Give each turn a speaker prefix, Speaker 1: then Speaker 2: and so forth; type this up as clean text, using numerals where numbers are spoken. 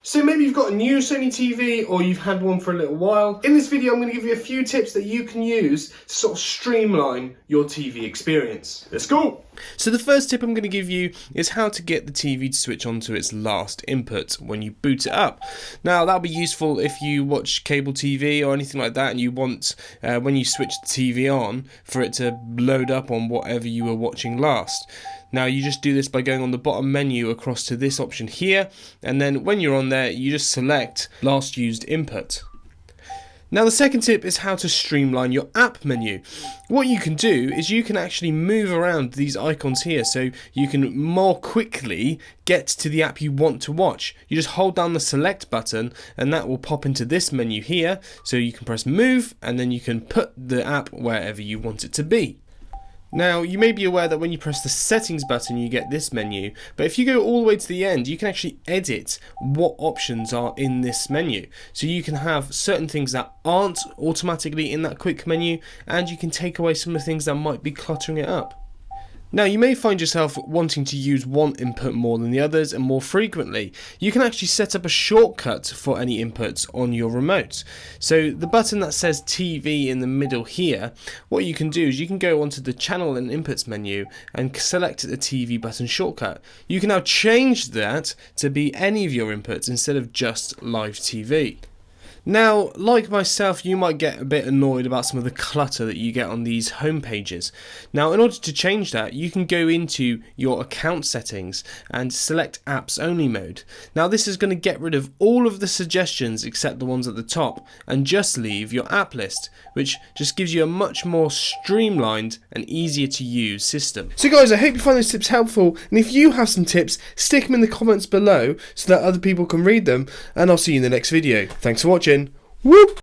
Speaker 1: So maybe you've got a new Sony TV or you've had one for a little while. In this video I'm going to give you a few tips that you can use to sort of streamline your TV experience. Let's go!
Speaker 2: So the first tip I'm going to give you is how to get the TV to switch on to its last input when you boot it up. Now that'll be useful if you watch cable TV or anything like that and you want, when you switch the TV on, for it to load up on whatever you were watching last. Now you just do this by going on the bottom menu across to this option here, and then when you're on there you just select last used input. Now the second tip is how to streamline your app menu. What you can do is you can actually move around these icons here so you can more quickly get to the app you want to watch. You just hold down the select button and that will pop into this menu here, so you can press move and then you can put the app wherever you want it to be. Now, you may be aware that when you press the settings button you get this menu, but if you go all the way to the end you can actually edit what options are in this menu. So you can have certain things that aren't automatically in that quick menu, and you can take away some of the things that might be cluttering it up. Now you may find yourself wanting to use one input more than the others and more frequently. You can actually set up a shortcut for any inputs on your remote. So the button that says TV in the middle here, what you can do is you can go onto the channel and inputs menu and select the TV button shortcut. You can now change that to be any of your inputs instead of just live TV. Now, like myself, you might get a bit annoyed about some of the clutter that you get on these home pages. Now, in order to change that, you can go into your account settings and select apps only mode. Now, this is going to get rid of all of the suggestions except the ones at the top and just leave your app list, which just gives you a much more streamlined and easier to use system.
Speaker 1: So guys, I hope you find those tips helpful, and if you have some tips, stick them in the comments below so that other people can read them, and I'll see you in the next video. Thanks for watching. Whoop!